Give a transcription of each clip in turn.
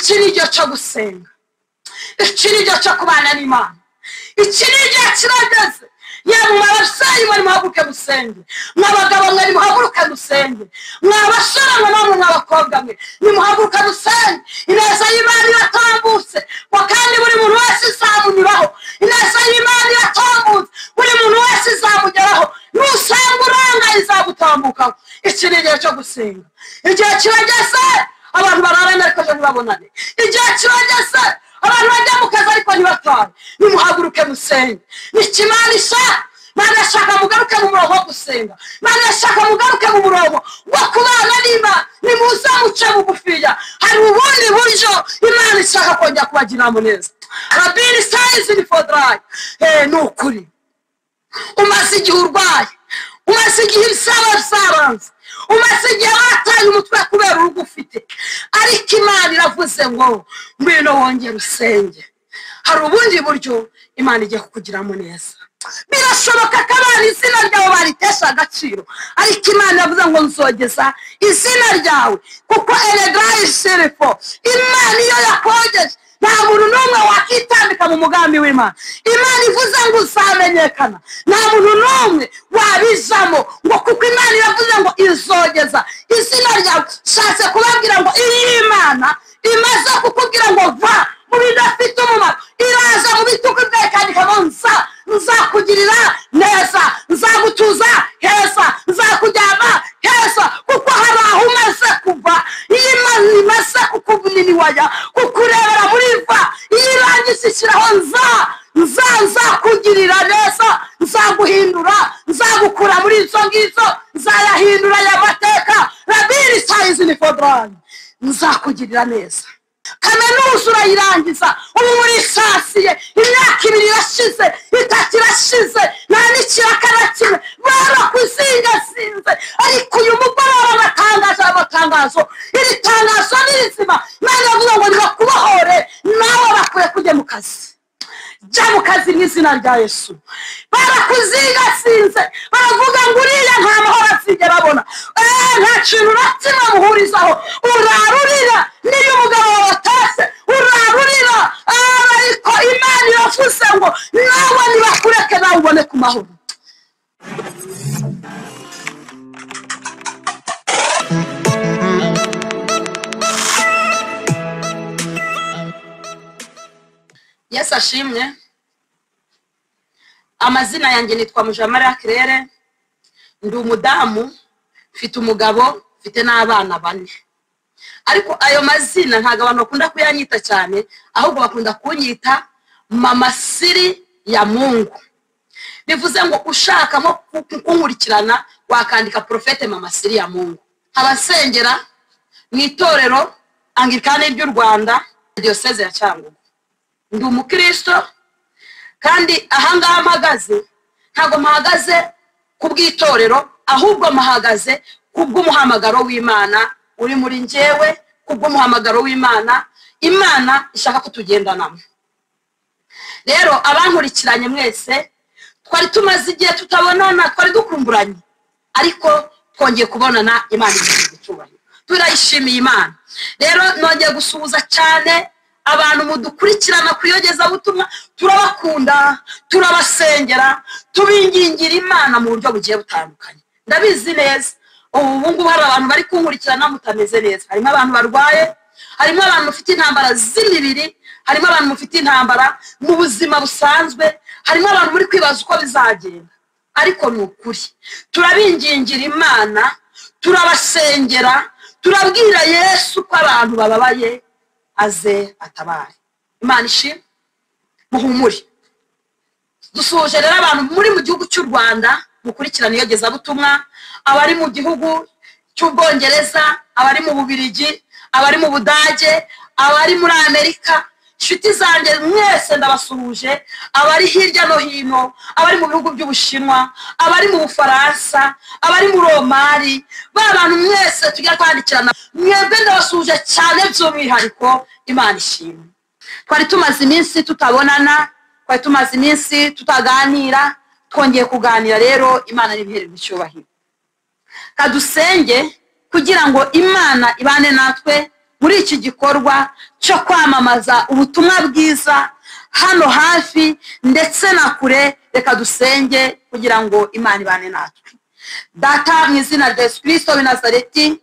iki ni igihe cyo gusenga, iki ni igihe cyo kubana n'Imana, iki ni igihe kirageze. Yemwe ababyeyi muri muhaguruke musenge, mw'abagabo mwari muhaguruke musenge, mw'abasore namwe mw'abakobwa mwe nimuhaguruke musenge. Ineza y'Imana iratambutse kandi buri muntu wese izamunyuraho. Ineza y'Imana iratambutse buri muntu wese izamugeraho. Nusenga uranga izagutambukaho. Iki ni igihe cyo gusenga. Igihe kirageze abantu bararana ariko ntibabonane. Igihe kirageze abantu bajya mu kazi ariko ntibatahe. Nimuhaguruke musenge. N'ikimana ishaka Mana ashaka mugaruke mu murongo wo gusenga. Mana ashaka mugaruke mu murongo wo kubana n'Imana. Nimuze muce bugufiya. Hari ubundi buryo Imana ishaka kongera kubagiramo neza. Rabini sayizi ni fodrayi. Nukuri umaze igihe urwaye, umaze igihe ibisaba bisabanza, umaze igihe wataye umutwe kubera urugo ufite, ariko Imana iravuze ngo ngwino wongere usenge. Hari ubundi buryo Imana igiye kukugiramo neza. Birashoboka ko abantu izina ryawe baritesha agaciro, ariko Imana yavuze ngo nzogeza izina ryawe kuko elegayi sherifo. Imana iyo yakogeje nta muntu n'umwe wakitambika mu mugambi w'Imana. Imana ivuze ngo uzamenyekana, nta muntu n'umwe wabijamo ngo kuko Imana iravuze ngo izogeza izina ryawe. Shatse kubabwira ngo iyi Imana imaze kukubwira ngo va mu bidafite umumaro, iraza mu bitugu byawe kandi ikabonsa nzakugirira neza, nzagutuza heza, nzakujyana heza, kuko hari aho umaze kuva. Iyo Imana imaze kukubuniniwaya kukurebera muri va, iyo irangije ishyiraho nzakugirira neza, nzaguhindura, nzagukura muri izo ngizo, nzayahindura aya mateka. Rabiri sayizi ni fodrani, nzakugirira neza. Kaminuza urayirangiza, ubu murisasiye, imyaka 2 irashize, 3 irashize, nta n'ikiraka na kimwe barakuzingazinze. Ariko uyu mugoroba batangaje amatangazo. Iri tangazo ni rizima. Imana yavuze ngo nibakubohore nawe bakure kujya mu kazi. Jya mu kazi mu izina rya Yesu. Barakuzingazinze, baravuga ngo uriya nta mahoro azigera abona, nta kintu na kimwe muhurizaho. Urarurira niyo umugabo watase, urarurira. Ariko Imana yavuze ngo nawe nibakureke nawe ubone ku mahoro. Yesu ashimwe. Amazina yanjye nitwa Mujamariya Claire, ndi umudamu, mfite umugabo, mfite n'abana 4. Ariko ayo mazina ntago abantu bakunda kuyanyita cyane, ahubwo bakunda kunyita Mama Siri ya Mungu. Bivuze ngo ushaka nko kunkurikirana wakandika Profete Mama Siri ya Mungu. Abasengera mu itorero Anglikane ry'u Rwanda, diocese ya Cyangugu. Ndi umukristo kandi ahangaha mpagaze ntago mpagaze kubw'itorero, ahubwo mpagaze kubw'umuhamagaro w'Imana uri muri njyewe, kubw'umuhamagaro w'Imana. Imana ishaka kutugendanamo. Rero abankurikiranye mwese, twari tumaze igihe tutabonana, twari dukumburanye, ariko twongeye kubonana. Imana icyubahiro, turayishimiye Imana. Rero nongeye gusuhuza cyane abantu mudukurikirana kuyogeza butumwa. Turabakunda, turabasengera, tubingingira Imana mu buryo bugiye butandukanye. Ndabizi neza ubu ngubu hari abantu bari kunkurikirana mutameze neza. Harimo abantu barwaye, harimo abantu mufite intambara z'imibiri, harimo abantu mufite intambara mu buzima busanzwe, harimo abantu muri kwibaza uko bizagenda. Ariko ni ukuri turabingingira Imana, turabasengera, turabwira Yesu ko abantu bababaye aze atabare. Imana ishimwe, muhumure. Dusuje rero abantu muri mu gihugu cy'u Rwanda mukurikirana iyogeza butumwa, abari mu gihugu cy'Ubwongereza, abari mu Bubiligi, abari mu Budage, abari muri Amerika. Inshuti zanjye mwese ndabasuhuje, abari hirya no hino, abari mu bihugu by'Ubushinwa, abari mu Bufaransa, abari mu Romari, abantu mwese tujya kwandikirana, mwebwe ndabasuhuje cyane by'umwihariko. Imana ishimwe. Twari tumaze iminsi tutabonana, twari tumaze iminsi tutaganira, twongeye kuganira. Rero Imana nibihere icyubahiro. Kadusenge kugira ngo Imana ibane natwe muri iki gikorwa cyo kwamamaza ubutumwa bwiza hano hafi ndetse na kure. Reka dusenge kugira ngo Imana ibane natwe. Data, mu izina rya Yesu Kristo w'i Nazareti,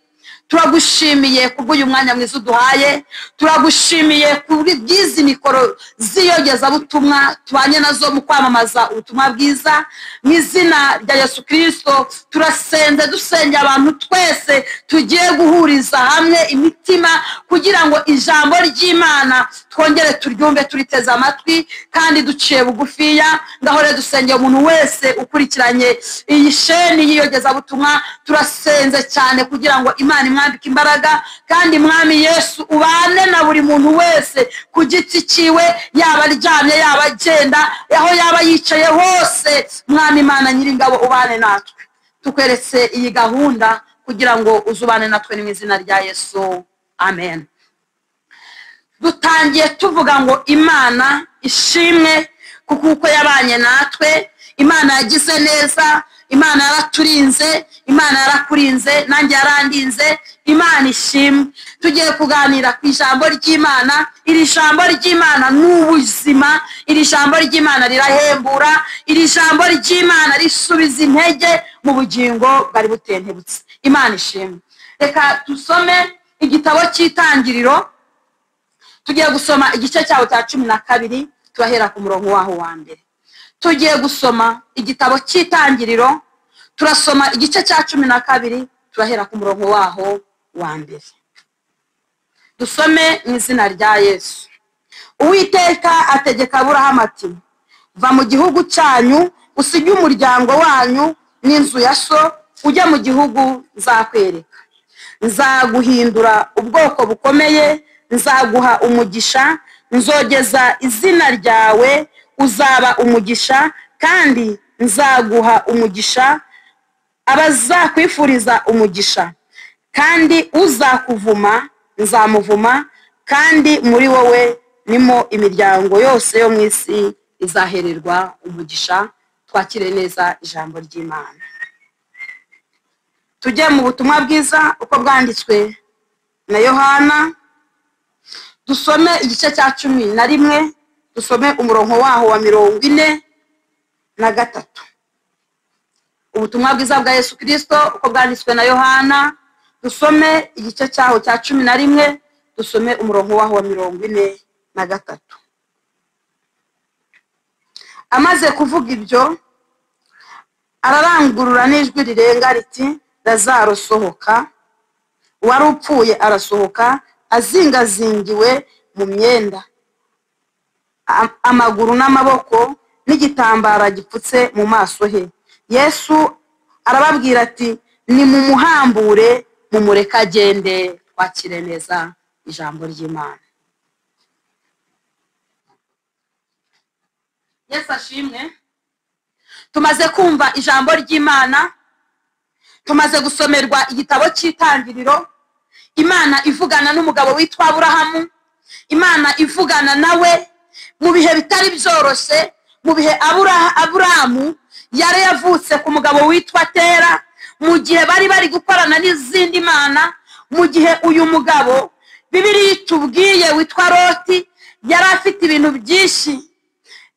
turagushimiye kubw'uyu mwanya mwiza uduhaye. Turagushimiye kuri byizi mikoro z'iyogezabutumwa tubanye nazo mu kwamamaza ubutumwa bwiza. Mu izina rya Yesu Kristo turasenze dusenge abantu twese tugiye guhuriza hamwe imitima kugira ngo ijambo ry'Imana twongere turyumve turiteze amatwi kandi duciye bugufiya. Ngahore dusenge umuntu wese ukurikiranye iyi sheni y'iyogezabutumwa, turasenze cyane kugira ngo Imana imwambike imbaraga, kandi Mwami Yesu ubane na buri muntu wese ku giti ciwe, yaba aryamye yaba agenda, aho yaba yicaye hose. Mwami Imana Nyiringabo ubane natwe. Tukweretse iyi gahunda kugira ngo uzubane natwe mu izina rya Yesu, amen. Dutangiye tuvuga ngo Imana ishimwe kuko yabanye natwe. Imana yagize neza, Imana yaraturinze, Imana yarakurinze, nanjye yarandinze. Imana ishimwe. Tugiye kuganira ku ijambo ry'Imana. Iri jambo ry'Imana ni ubuzima, iri jambo ry'Imana rirahembura, iri jambo ry'Imana risubiza intege mu bugingo bwari butentebutse. Imana ishimwe. Reka dusome igitabo cy'Itangiriro. Tugiye gusoma igice cyaho cya 12, turahera ku murongo waho wa mbere. Tugiye gusoma igitabo cy'Itangiriro, turasoma igice cya 12, turahera ku murongo waho wa mbere. Dusome mu izina rya Yesu. Uwiteka ategeka Aburahamu ati, va mu gihugu cyanyu, usige umuryango wanyu n'inzu ya so, ujye mu gihugu nzakwereka. Nzaguhindura ubwoko bukomeye, nzaguha umugisha, nzogeza izina ryawe, uzaba umugisha, kandi nzaguha umugisha abazakwifuriza umugisha, kandi uzakuvuma nzamuvuma, kandi muri wowe nimo imiryango yose yo mu isi izahererwa umugisha. Twakire neza ijambo ry'Imana. Tujye mu butumwa bwiza uko bwanditswe na Yohana. Dusome igice cya 11, dusome umurongo waho wa 43. Ubutumwa bwiza bwa Yesu Kristo uko bwanditswe na Yohana. Dusome igice cyaho cya 11, dusome umurongo waho wa 43. Amaze kuvuga ibyo, ararangurura n'ijwi rirenga riti, Lazaro sohoka. Wari upfuye arasohoka, azingazingiwe mu myenda, amaguru n'amaboko n'igitambara gipfutse mu maso he. Yesu arababwira ati, ni mumuhambure mumureka agende. Twakire neza ijambo ry'Imana. Yesu ashimwe. Tumaze kumva ijambo ry'Imana, tumaze gusomerwa igitabo cy'Itangiriro. Imana ivugana n'umugabo witwa Aburahamu. Imana ivugana nawe mu bihe bitari byoroshye, mu bihe Aburahamu yari yavutse ku mugabo witwa Tera, mu gihe bari gukorana n'izindi mana. Mu gihe uyu mugabo Bibiliya itubwiye witwa Loti yari afite ibintu byinshi.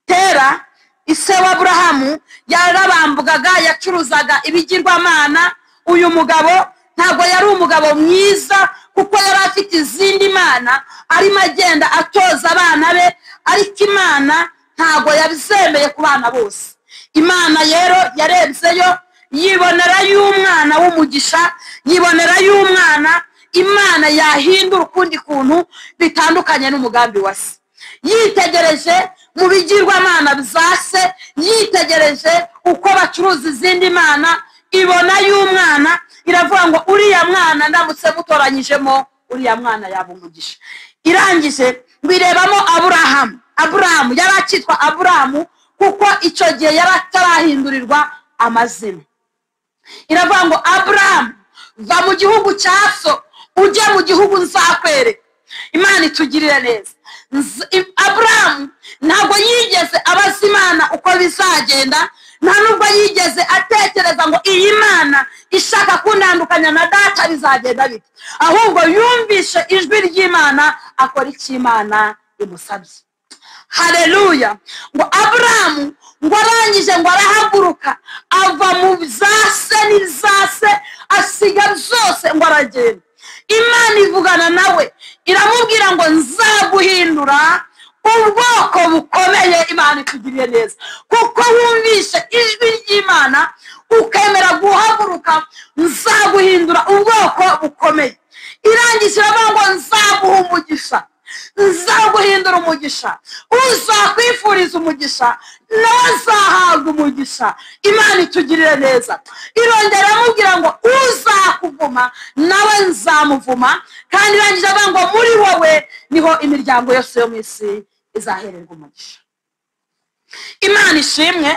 Tera ise wa Aburahamu yarabambugaga, yacuruzaga ibigirwamana. Uyu mugabo ntabwo yari umugabo mwiza kuko yari afite izindi mana arimo agenda atoza abana be, ariko Imana ntabwo yabizemeye ku bana bose. Imana rero yarebyeyo yibonera y'umwana w'umugisha, yibonera y'umwana Imana yahindura ukundi kuntu bitandukanye n'umugambi wa se. Yitegereje mu bigirwamana byase, yitegereje uko bacuruza izindi mana, ibona y'umwana, iravuga ngo uriya mwana ndamutse mutoranyijemo, uriya mwana yaba umugisha. Irangije birebamo Aburahamu yari akitwa Aburahamu kuko icyo gihe yari atarahindurirwa amazina. Iravuga ngo Aburahamu, va mu gihugu cya so, ujye mu gihugu nzakwereka. Imana itugirire neza. Aburahamu ntabwo yigeze abaza Imana uko bizagenda, nta nubwo yigeze atekereza ngo iyi Mana ishaka kundandukanya na data bizagenda bite, ahubwo yumvishe ijwi ry'Imana akora icyo Imana imusabye. Haleluya. Ngo Aburahamu ngo arangije ngo arahaguruka ava mu zase n'izase asiga zose ngo aragenda. Imana ivugana nawe iramubwira ngo nzaguhindura ubwoko bukomeye. Imana itugiriye neza kuko wumvishe ijwi ry'Imana ukemera guhaguruka, nzaguhindura ubwoko bukomeye. Irangije iravuga ngo nzaguha umugisha, nzaguhindura umugisha, uzakwifuriza umugisha nawe azahabwa umugisha. Imana itugirire neza. Irongera iramubwira ngo uzakuvuma nawe nzamuvuma, kandi irangije avuga ngo muri wowe niho imiryango yose yo mu isi izahererwa umugisha. Imana ishimwe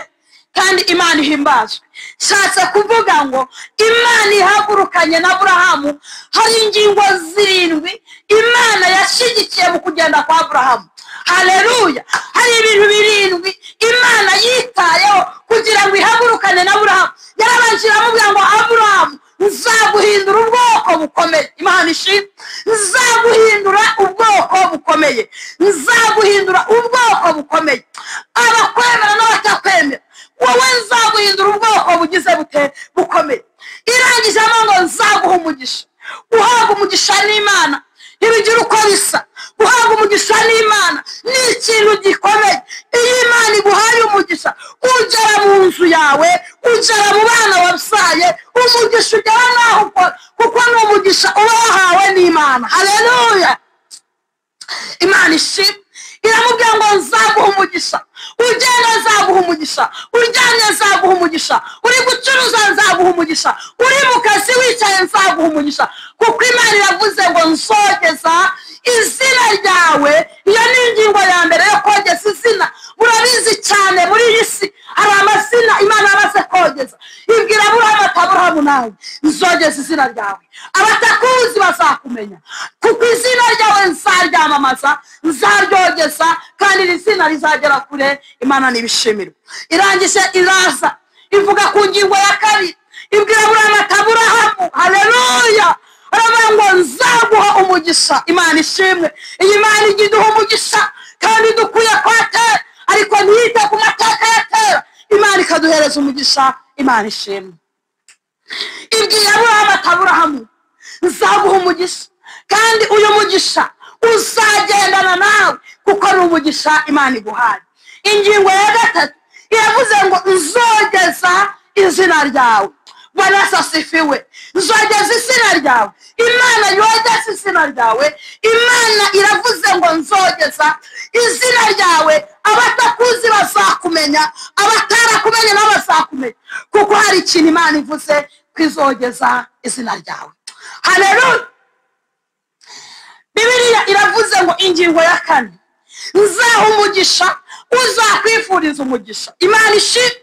kandi Imana ihimbazwe. Nshatse kuvuga ngo Imana ihagurukanye na Aburahamu, hari ingingo 7 Imana yashigikiye mu kugenda kwa Aburahamu. Haleluya. Hari ibintu 7 Imana yitayeho kugira ngo ihagurukane na Aburahamu. Yarabanje iramubwira ngo Aburahamu nzaguhindura ubwoko bukomeye. Imana ishimwe. Nzaguhindura ubwoko bukomeye, nzaguhindura ubwoko bukomeye. Abakwemera n'abatakwemera wowe nzaguhindura ubwoko bugize bute bukomeye. Irangije ngo nzaguha umugisha. Guhabwa umugisha n'Imana ntibigira uko bisa. Guhabwa umugisha n'Imana ni ikintu gikomeye. Iyo Imana iguhaye umugisha ugera mu nzu yawe, ugera mu bana wabyaye, umugisha ugera naho kuko ni umugisha uba wahawe n'Imana. Haleluya. Imana ishimwe. Iramubwira ngo nzaguha umugisha, ugenda nzaguha umugisha, uryamye nzaguha umugisha, uri gucuruza nzaguha umugisha, uri mu kazi wicaye nzaguha umugisha, kuko Imana iravuze ngo nzogeza izina ryawe. Iyo ni ingingo ya mbere yo kogeza izina. Murabizi cyane muri iyi si hari amazina Imana yamaze kogeza. Ibwira Aburahamu ati Aburahamu nawe nzogeza izina ryawe, abatakuzi bazakumenya, kuko izina ryawe nzaryamamaza, nzaryogeza, kandi iri zina rizagera kure. Imana nibishimirwa. Irangije iraza ivuga ku ngingo ya 2 ibwira Aburahamu ati Aburahamu, haleluya, aravuga ngo nzaguha umugisha. Imana ishimwe. Iyi Imana igiduha umugisha kandi dukuye kwa kera, ariko ntiyite ku mateka ya kera. Imana ikaduhereza umugisha. Imana ishimwe. Ibwira Aburahamu ati Aburahamu nzaguha umugisha, kandi uyu mugisha uzagendana nawe kuko ari umugisha Imana iguhaye. Ingingo ya 3 iravuze ngo nzogeza izina ryawe. Bwana asifiwe. Nzogeza izina ryawe. Imana yogeza izina ryawe. Imana iravuze ngo nzogeza izina ryawe, abatakuzi bazakumenya, abatarakumenya nabo bazakumenya, kuko hari ikintu Imana ivuze kwizogeza izina ryawe. Haleluya. Bibiliya iravuze ngo ingingo ya 4 nzaha umugisha uzakwifuriza umugisha. Imana ishimwe.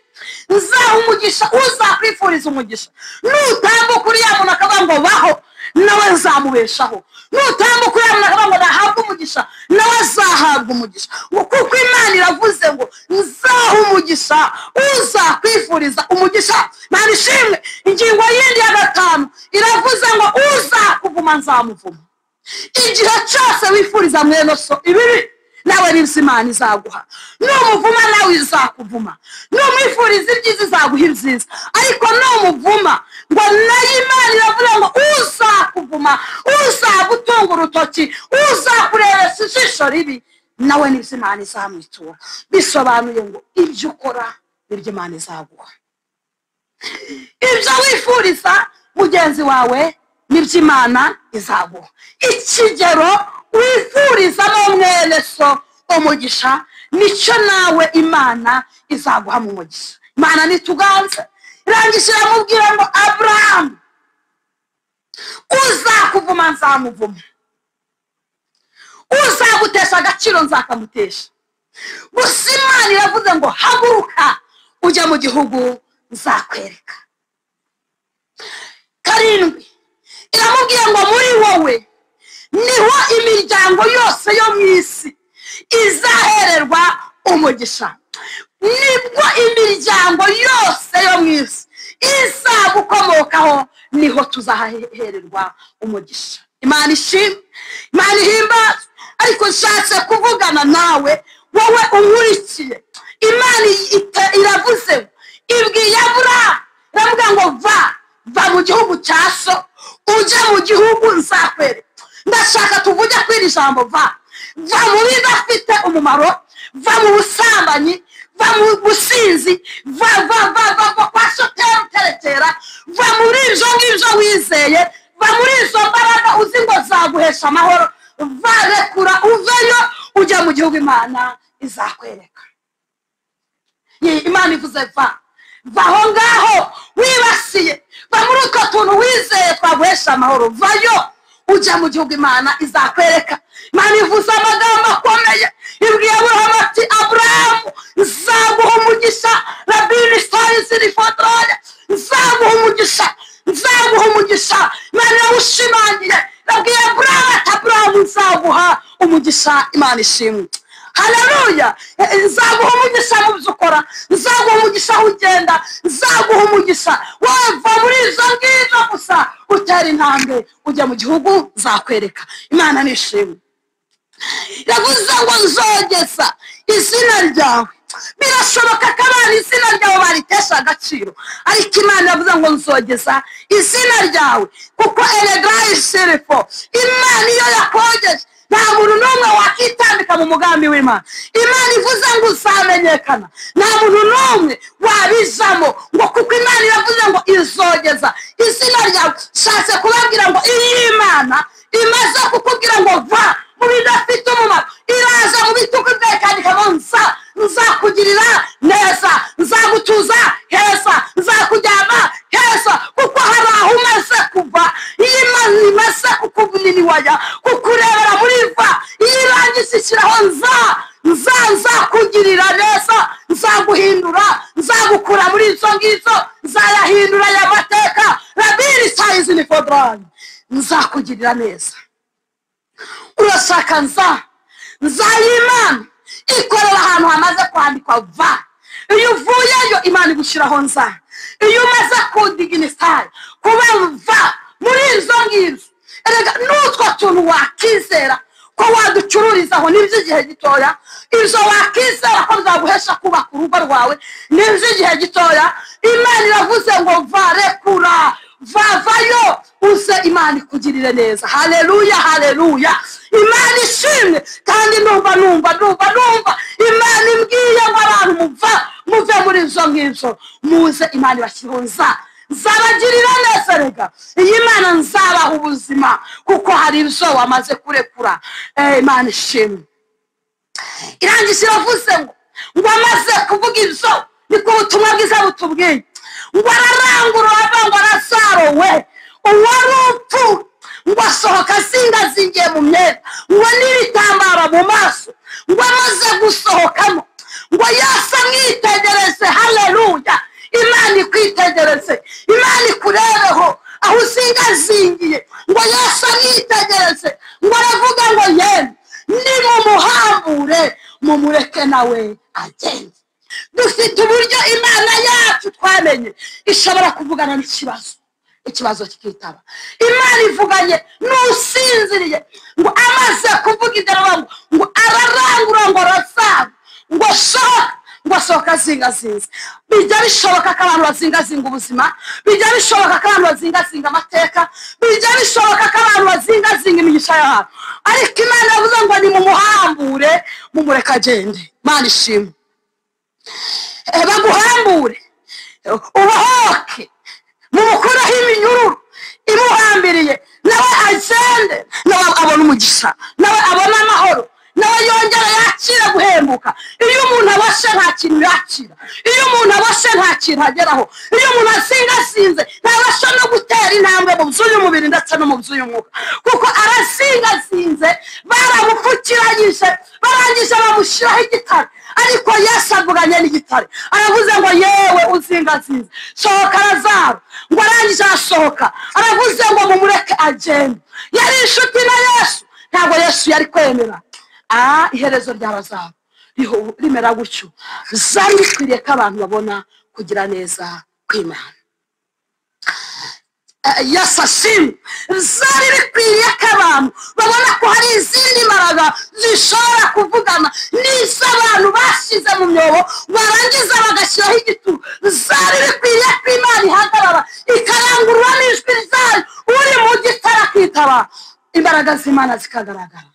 Nzaha umugisha uzakwifuriza umugisha. Nutambuka uriya muntu akavuga ngo baho, nawe nzamubeshaho. Nutambuka uriya muntu akavuga ngo nahabwe umugisha, nawe azahabwa umugisha, kuko Imana iravuze ngo nzaha umugisha uzakwifuriza umugisha. Imana ishimwe. Ingingo yindi ya 5 iravuze ngo uzakuvuma nzamuvuma. Igihe cyose wifuriza mwene so ibibi, nawe n'ibyo Imana izaguha. Numuvuma nawe izakuvuma, numwifuriza ibyiza izaguha ibyiza, ariko numuvuma ngo nayo Imana iravuga ngo uzakuvuma, uzagutunga urutoki, uzakurebesha ijisho ribi, nawe n'ibyo Imana izamwitura. Bisobanuye ngo ibyo ukora nibyo Imana izaguha. Ibyo wifuriza mugenzi wawe nibyo Imana izaguha. Ikigero wifuriza no mwene so umugisha nicyo nawe Imana izaguha mu mugisha. Imana nituganze. Irangije iramubwira ngo Aburahamu uzakuvuma nzamuvuma, uzagutesha agaciro nzakamutesha. Gusa Imana iravuze ngo haguruka ujya mu gihugu nzakwereka. 7 iramubwira ngo muri wowe niho imiryango yose yo mu isi izahererwa umugisha. nibwo imiryango yose yo mu isi izagukomokaho, niho tuzahererwa umugisha. Imana ishimwe, Imana ihimbaza. Ariko nshatse kuvugana nawe wowe unkurikiye. Imana iravuze, ibwiye Aburahamu, iravuga ngo va mu gihugu cya so ujye mu gihugu nzakwereka. Ndashaka tuvuge kw'iri jambo va mu bidafite umumaro, va mu busambanyi, va mu businzi, va kwa shoteri uterekera, va muri ibyo ngibyo wizeye, va muri izo mbaraga uzi ngo zaguhesha amahoro. Va rekura uveyo ujya mu gihugu Imana izakwereka. Imana ivuze va aho ngaho wibasiye, va muri utwo tuntu wizeye twaguhesha amahoro, vayo ujya mu gihugu Imana izakwereka. Imana ivuze amagambo akomeye, ibwiye Aburahamu ati Aburahamu, nzaguha umugisha. Rabini sayizini fotoraya, nzaguha umugisha. Imana irawushimangiye, yabwiye Aburahamu ati Aburahamu, nzaguha umugisha. Imana ishimwe, haleluya. Nzaguha umugisha mu byo ukora, nzaguha umugisha aho ugenda, nzaguha umugisha. Wava muri izo ngizo gusa utera intambwe ujya mu gihugu nzakwereka. Imana nishimwe. Yavuze ngo nzogeza izina ryawe. Birashoboka ko abantu izina ryawe baritesha agaciro, ariko Imana yavuze ngo nzogeza izina ryawe, kuko elegayi sirifo, Imana iyo yakogeje nta muntu n'umwe wakitambika mu mugambi w'Imana. Imana ivuze ngo uzamenyekana, nta muntu n'umwe wabizamo, ngo kuko Imana yavuze ngo izogeza izina ryawe. Nshatse kubabwira ngo iyi Imana imaze kukubwira ngo va mu bidafite umumaro, iraza mu bitugu byawe kandi ikabonsa, nzakugirira neza, nzagutuza heza, nzakujyana heza, kuko hari aho umaze kuva. Iyi Imana imaze kukuniniwaya, kukurebera muri va, iyo irangiza ishyiraho nzakugirira neza, nzaguhindura, nzagukura muri izo ngizo, nzayahindura aya mateka. Rabiri sayizini fotoraya, nzakugirira neza. Urashaka nzayimana ikorera ahantu hamaze kwandikwa va. Iyo uvuyeyo Imana igushyiraho iyo umaze kudiginisitari kuba va muri izo ngizo. Erega n'utwo tuntu wakizera ko waducururizaho n'iby'igihe gitoya, ibyo wakizera ko bizaguhesha kubaka urugo rwawe n'iby'igihe gitoya. Imana iravuze ngo va, rekura, vayo uze Imana ikugirire neza. Haleluya, haleluya. Imana ishimwe. Kandi numva Imana imbwiye ngo abantu muve muri izo ngibyo, muze Imana ibashyiriho nzabagirira neza. Rega iyi Imana nzabaha ubuzima, kuko hari ibyo wamaze kurekura. Imana ishimwe. Irangije iravuze ngo amaze kuvuga ibyo, niko ubutumwa bwiza butubwiye ngo ararangurura ava ngo arasarowe uwari upfu, ngo asohoka azingazingiye mu myenda, ngo n'ibitambaro mu maso, ngo amaze gusohokamo, ngo yose amwitegereze. Haleluya. Imana ikwitegereze, Imana ikurebeho aho uzingazingiye, ngo yose amwitegereze, ngo aravuga ngo yemwe nimumuhambure mumureke nawe agende. Dufite uburyo Imana yacu twamenye ishobora kuvugana ikibazo kikitaba. Imana ivuganye n'usinziriye, ngo amaze kuvuga ibyo ngo ararangura ngo arasaba, ngo sohoka azingazinze. Bijya bishoboka ko abantu bazingazinga ubuzima, bijya bishoboka ko abantu bazingazinga amateka, bijya bishoboka ko abantu bazingazinga imigisha yabo, ariko Imana yavuze ngo nimumuhambure mumureke agende. Imana ishimwe. Baguhambure, ubohoke, mumukuraho iminyururu imuhambiriye, nawe agende, nawe abona umugisha, nawe abona amahoro, nawe yongera yakira guhembuka. Iyo umuntu abashe nta kintu yakira, iyo umuntu abashe nta kintu ageraho, iyo umuntu asingasinze ntabasha no gutera intambwe mu by'umubiri ndetse no mu by'umwuka, kuko arasingasinze. Baramupfukiranyije, barangije bamushyiraho igitare, ariko Yesu avuganye n'igitare, aravuze ngo yewe uzingasinze, sohoka Lazaro. Ngo arangije arasohoka, aravuze ngo mumureke agende. Yari inshuti na Yesu, ntabwo Yesu yari kwemera iherezo rya Lazaro rimera gutyo zari bikwiriye ko abantu babona kugira neza kw'Imana. Yasasimu zari bikwiriye ko abantu babona ko hari izindi mbaraga zishobora kuvugana n'iz'abantu bashyize mu myobo barangiza bagashyiraho igitugu. Zari bikwiriye ko Imana ihagarara ikarangurura n'ijwi ryayo, uri mu gitara akitaba, imbaraga z'Imana zikagaragara.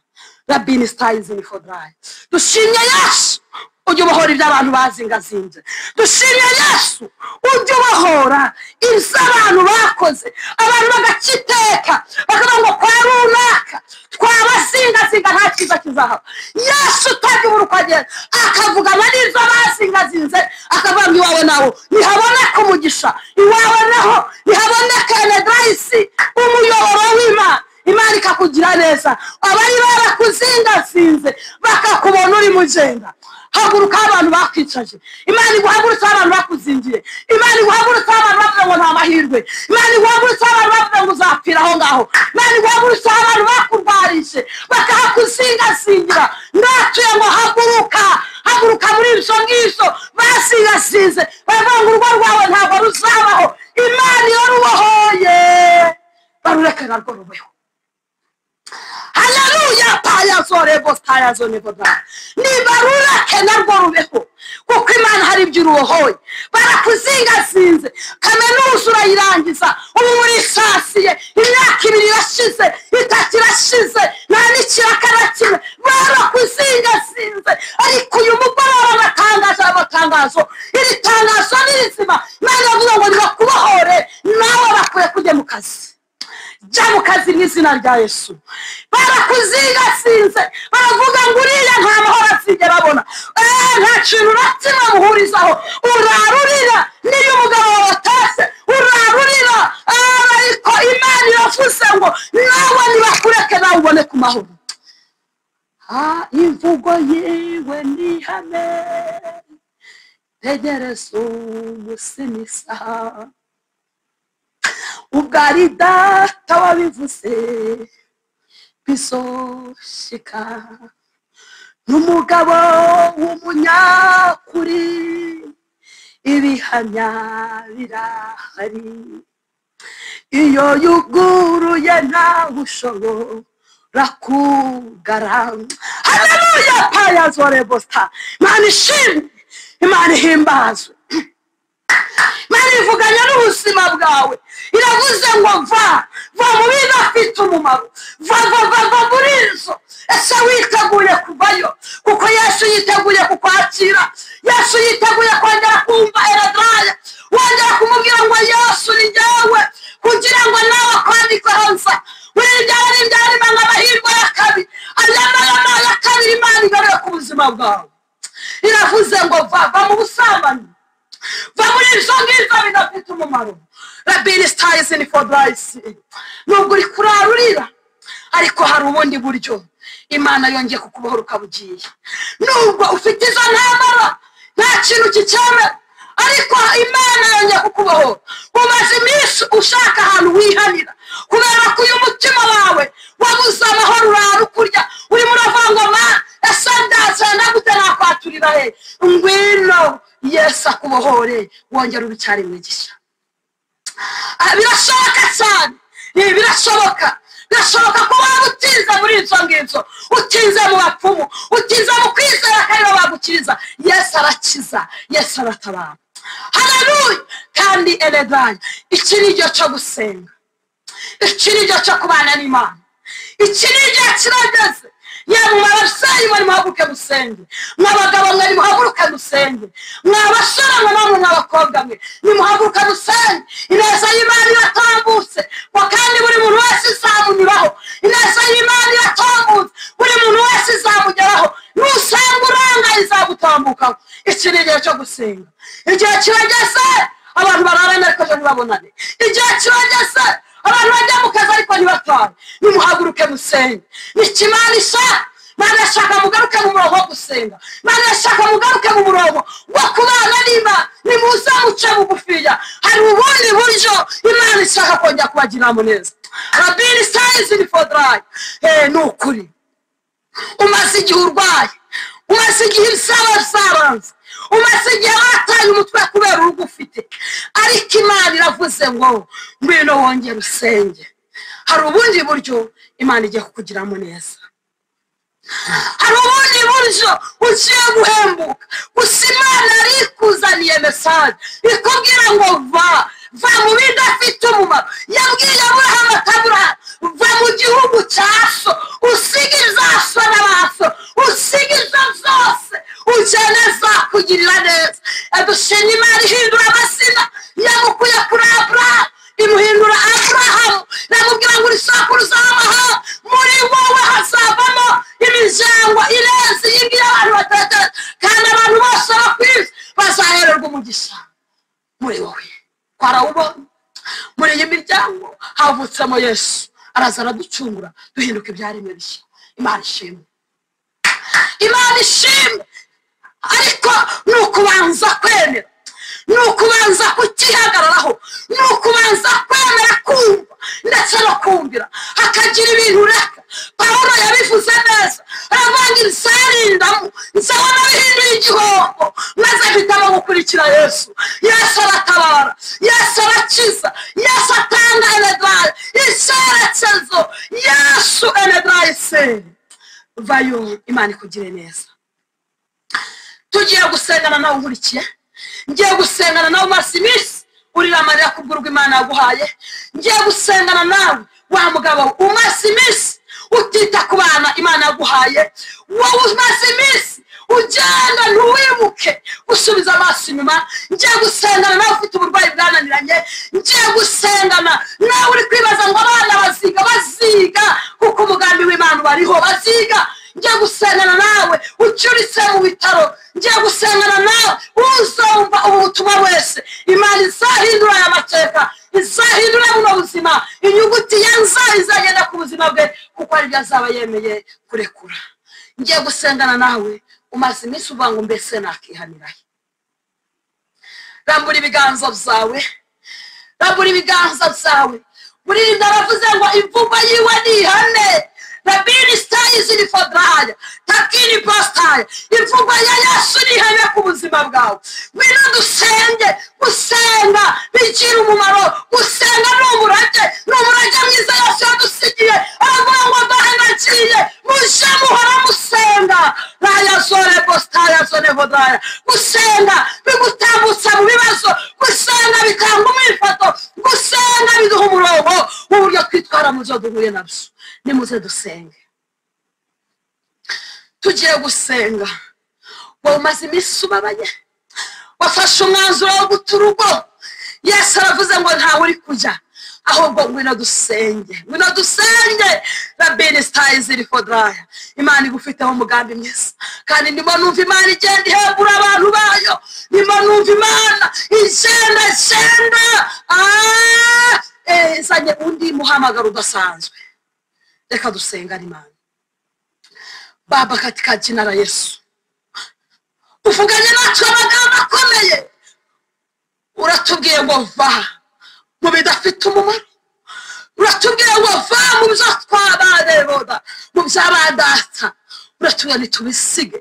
Rabbini Style for dry. Dushimye Yesu ujye ubohora ibyo abantu bazingazinze. Dushimye Yesu ujye ubohora ibyo abantu bakoze, abantu bagakiteka bakavuga ngo kwa runaka twabazingazinga nta cyiza kizahaba. Yesu utajya ubura uko agenda akavugana n'ibyo bazingazinze, akavuga ngo iwawe naho nihaboneka umugisha, iwawe naho nihaboneka Enedrayisi umuyoboro w'Imana. Imana ikakugira neza, abari barakuzingazinze bakakubona uri mugenda. Haguruka abantu bakwicaje, Imana iguhagurutsa abantu bakuzingiye, Imana iguhagurutsa abantu bavuga ngo nta mahirwe, Imana iguhagurutsa abantu bavuga ngo uzapfira aho ngaho, Imana iguhagurutsa abantu bakurwarishe bakahakuzingazingira. Ndatuye ngo haguruka, haguruka muri ibyo ngibyo bazingazinze, bavuga ngo urugo rwawe ntabwo ruzabaho. Imana iyo rubohoye barureke narwo rubeho. Haleluya, payazore bostayazone boda. Nibarureke narwo rubeho, kuko Imana hari ibyo urubohoye. Barakuzingazinze, kaminuza urayirangiza, ubu murisasiye, imyaka 2 irashize, 3 irashize, nta n'ikiraka na kimwe. Barakuzingazinze, ariko uyu mugoroba batangaje amatangazo. Iri tangazo ni rizima. Imana ivuga ngo nibakubohore nawe bakwiye kujya mu kazi. Jya mu kazi mu izina rya Yesu. Barakuzingazinze, baravuga ngo uriya nta mahoro azigera abona, nta kintu na kimwe muhurizaho. Urarurira niyo umugabo watase, urarurira. Ariko Imana iravuze ngo nawe nibakureke nawe ubone ku mahoro. Imvugo yewe ni hame, tegereza umusinisa. Ubwari data wabivuze bizoshika, n'umugabo w'umunyakuri, ibihamya birahari. Iyo yuguruye ntawe ushobora kugara. Haleluya, payazore bosta. Imana ishimwe, Imana ihimbazwe. Imana ivuganye n'ubuzima bwawe, iravuze ngo va mu bidafite umumaro, va muri izo. Ese witeguye kuvayo? Kuko Yesu yiteguye kukwakira, Yesu yiteguye kongera kumva Enedraya, wongera kumubwira ngo Yesu ni jyewe, kugira ngo nawe kwandikweho nza. Wiryari amahirwe ya kabiri, ayamara ya kabiri Imana igarura ku buzima bwawe. Iravuze ngo va mu busambanyi, va muri izo ngibyo bidafite umumaro. Rabbini Style for dry. Nubwo uri kurarurira, ariko hari ubundi buryo Imana yongeye kukubohora ukabugiye. Nubwo ufite izo ntambara nta kintu kicyemera, ariko Imana yongeye kukubohora. Umaze iminsi ushaka ahantu wihanira, kubera ko uyu mutima wawe wabuze amahoro, urarukurya, uri muravangoma. Ese ndaza nagute nakwaturira he? Ngwino Yesu akubohore, wongera ubicyari mwigisha. Birashoboka cyane, birashoboka. Birashoboka ko waba utinze muri izo ngibyo, utinze mu bapfumu, utinze mu kwizera kandi bagukiriza. Yesu arakiza, Yesu aratabara. Haleluya. Kandi Enedraya, iki ni igihe cyo gusenga, iki ni igihe cyo kubana n'Imana, iki ni igihe kirageze. Yaba ababyeyi bari muhaguruke musenge, mw'abagabo mwari muhaguruke musenge, mw'abasore namwe mw'abakobwa mwe nimuhaguruke musenge. Ineza y'Imana iratambutse, kandi buri muntu wese izamunyuraho. Ineza y'Imana iratambutse, buri muntu wese izamugeraho. Nusenga uranga izagutambukaho. Iki ni igihe cyo gusenga. Igihe kirageze abantu bararana ariko ntibabonane. Igihe kirageze abantu bajya mu kazi ariko ntibatahe. Nimuhaguruke musenge. N'ikimana ishaka, Imana ishaka mugaruke mu murongo wo gusenga, Imana ishaka mugaruke mu murongo wo kubana n'Imana. Nimuze muce bugufiya, hari ubundi buryo Imana ishaka kongera kubagiramo neza. Rabbini Style for dry. Nukuri umaze igihe urwaye, umaze igihe ibisaba zaranze, umaze igihe wataye umutwe kubera urugo ufite, ariko Imana iravuze ngo ngwino wongere usenge. Hari ubundi buryo Imana igiye kukugiramo neza, hari ubundi buryo ugiye guhembuka. Gusa Imana yari ikuzaniye mesaje ikubwira ngo va mu bidafite umumaro. Yabwiye Aburahamu ati Aburahamu, va mu gihugu cya so, usige izaso n'abaso, usige izo zose, ugende zakugirira neza. Adushimye Imana ihindura amazina, yamukuye kuri Aburahamu imuhindura Aburahamu, namubwira ngo uri sokuruza w'amahanga, muri wowe hazavamo imiryango irenze iyingiyi abantu batekereza, kandi abantu bose bo ku isi bazahererwa umugisha muri wowe. Twarawubonye muri iyi miryango havutsemo Yesu, araza araducungura duhinduka ibyaremwe bishya. Imana ishimwe, Imana ishimwe. Ariko ni ukubanza kwemera, ni ukubanza kukihagararaho, ni ukubanza kwemera kumva ndetse no kumvira, hakagira ibintu ureka. Pawulo yabivuze neza, aravuga nsarindamu nsabona bihinduye igihombo, maze mpitamo gukurikira Yesu. Yesu aratabara, Yesu arakiza, Yesu atanga enedraye icyerekezo. Yesu enedraye se vayo. Imana ikugire neza. Tugiye gusengana nawe nkurikiye, ngiye gusengana nawe umaze iminsi urira amarira kubw'urwo Imana yaguhaye. Ngiye gusengana nawe wa mugabo umaze iminsi utita ku bana Imana yaguhaye, wowe umaze iminsi ugenda ntuwibuke usubiza amaso inyuma. Ngiye gusengana nawe ufite uburwayi bwananiranye, ngiye gusengana nawe uri kwibaza ngo abana baziga kuko umugambi w'Imana bariho baziga. Ngiye gusengana nawe ucuritse mu bitaro, ngiye gusengana nawe uzumva ubu butumwa wese. Imana izahindura aya mateka, izahindura buno buzima, inyuguti ya nza izagenda ku buzima bwe, kuko ari byo azaba yemeye kurekura. Ngiye gusengana nawe umaze iminsi uvuga ngo mbese nakihanirahe. Rambura ibiganza byawe, rambura ibiganza byawe. Murinda aravuze ngo imvugo yiwe ni ihane. Rabini stayi ziri fodraya, takini postaya. Imvugo ya Yesu ni ihane ku buzima bwawe. Ngwino dusenge. Gusenga bigira umumaro, gusenga ni umurage mwiza Yesu yadusigiye. Aravuga ngo ndahenagiye muje muhora musenga. Raya zore postaya zone fodraya. Gusenga bigutambutsa mu bibazo, gusenga bikanga umwifato, gusenga biduha umurongo w'uburyo twitwara mu byo duhuye nabyo. Nimuze dusenge. Tugiye gusenga. Wowe umaze iminsi ubabaye, wafashe umwanzuro wo guta urugo. Yesu aravuze ngo ntawe uri kujya, ahubwo ngwino dusenge, ngwino dusenge. Rabini stayi ziri fodraya. Imana igufiteho umugambi mwiza, kandi ndimo numva Imana igenda ihembura abantu bayo, ndimo numva Imana igenda izanye undi muhamagaro udasanzwe. Reka dusenga Imana. Baba, katika jina la Yesu, uvuganye natwe amagambo akomeye. Uratubwiye ngo va mu bidafite umumaro, uratubwiye ngo va mu byo twabareroda, mu by'abadata. Uratubwiye ntitubisige.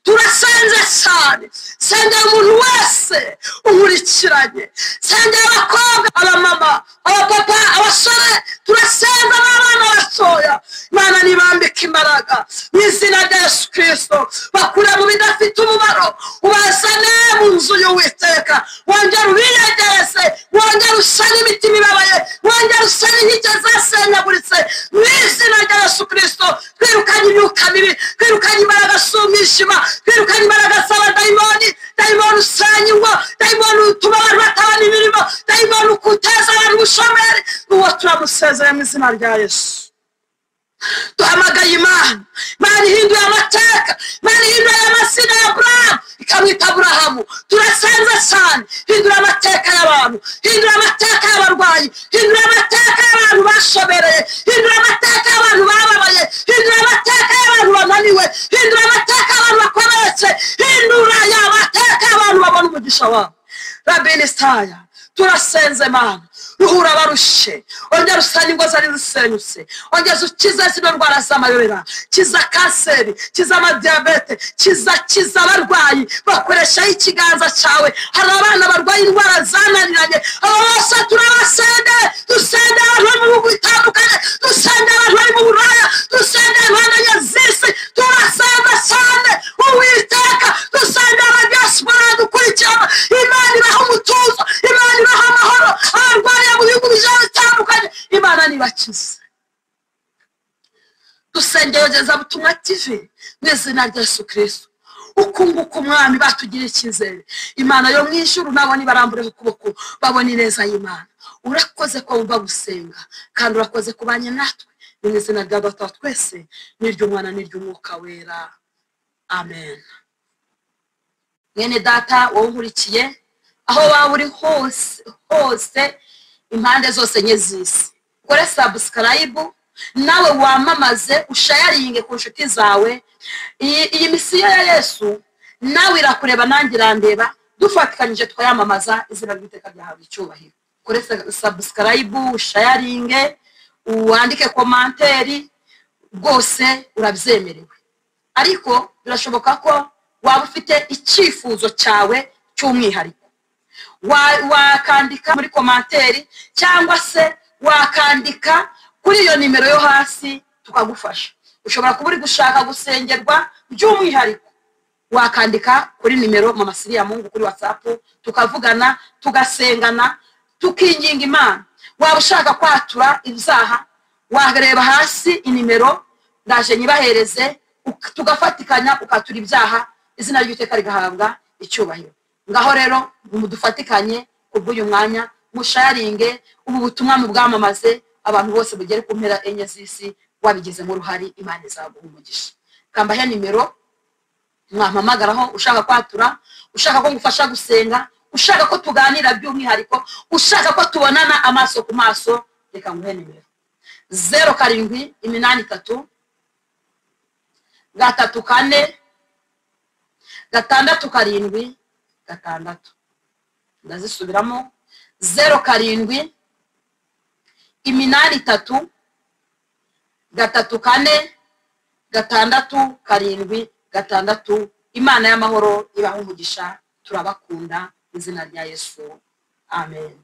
Turasenze cyane, sengera umuntu wese unkurikiranye, sengera abakobwa, abamama, abapapa, abasore. Turasenga n'abana batoya. Imana nibambike imbaraga mu izina rya Yesu Kristo, bakure mu bidafite umumaro, ubazane mu nzu y'Uwiteka. Wongere ubiyegereze, wongere usane imitima ibabaye, wongere usane inkike zasenyaguritse mu izina rya Yesu Kristo. Twirukanye imyuka mibi, twirukanye imbaraga z'umwijima, twirukanye imbaraga z'abadayimoni. Dayimoni usenya ingo, dayimoni utuma abantu batabona imirimo, dayimoni ukuteza abantu ubushomeri. Uwo turamusezeye mu izina rya Yesu. Duhamagaye Imana. Imana ihinduye amateka, Imana ihinduye amazina ya Aburahamu ikamwita Aburahamu. Turasenze cyane, hindura amateka y'abantu, hindura amateka y'abarwayi, hindura amateka y'abantu bashobereye, hindura amateka y'abantu bababaye, hindura amateka y'abantu bananiwe, hindura amateka y'abantu bakomeretse, hindura y'amateka y'abantu babona umugisha wabo. Rabini staya, turasenze Imana, ruhura abarushe, ongera usane ingo zari zisenyutse, ongera ukize zino ndwara z'amayobera, kiza kanseri, kiza amadiyabete, kiza abarwayi, bakoreshaho ikiganza cyawe. Hari abana barwaye indwara zananiranye, abo bose turabasende, dusende abantu mu bihugu bitandukanye, dusende abantu bari mu buraya, dusende impande z'isi, turasenda cyane Uwiteka, dusende abadiaspora dukurikirana. Imana ibaha umutuzo, Imana ibaha amahoro, abarwariye mu bihugu bitandukanye, Imana nibakize. Dusenge Yogezabutumwa TV mu izina rya Yesu Kristo. Ukunguka umwami batugira icyizere, Imana yo mu ijuru nabo nibarambureho ukuboko babona ineza y'Imana. Urakoze ko wumva gusenga, kandi urakoze kubanye natwe, mu izina rya Data twese n'iry'Umwana n'iry'Umwuka wera, amen. Mwene data wowe nkurikiye aho waba uri hose impande zose nye z'isi, kore subscribe nawe wamamaze, ushayaringe ku nshuti zawe. Iyi misiyo ya Yesu nawe irakureba, nanjye irandeba, dufatikanyije twayamamaza, izina ry'Uwiteka ryahabwa icyubahiro. Kore subscribe, ushayaringe, wandike komanteri, rwose urabyemerewe. Ariko birashoboka ko waba ufite icyifuzo cyawe cy'umwihariko, wakandika muri komanteri, cyangwa se wakandika kuri iyo nimero yo hasi tukagufasha. Ushobora kuba uri gushaka gusengerwa by'umwihariko, wakandika kuri nimero Mama Siriya Mungu kuri WhatsApp, tukavugana, tugasengana, tukinginga Imana. Waba ushaka kwatura ibyaha, wareba hasi inimero ndaje nyibahereze, tugafatikanya ukatura ibyaha, izina ry'Uwiteka rigahabwa icyubahiro. Ngaho rero mudufatikanye kubw'uyu mwanya, musharinge ubu butumwa mu bwamamaze, abantu bose bugere ku mpera enye z'isi, wabigezemo uruhari, Imana izaguha umugisha. Kambahe nimero mwampamagaraho ushaka kwatura, ushaka ko ngufasha gusenga, ushaka ko tuganira by'umwihariko, ushaka ko tubonana amaso ku maso, reka nguhe nimero 0783 346 6 ndazisubiramo 0783 346 6 Imana y'amahoro ibaha umugisha, turabakunda, izina rya Yesu, amen.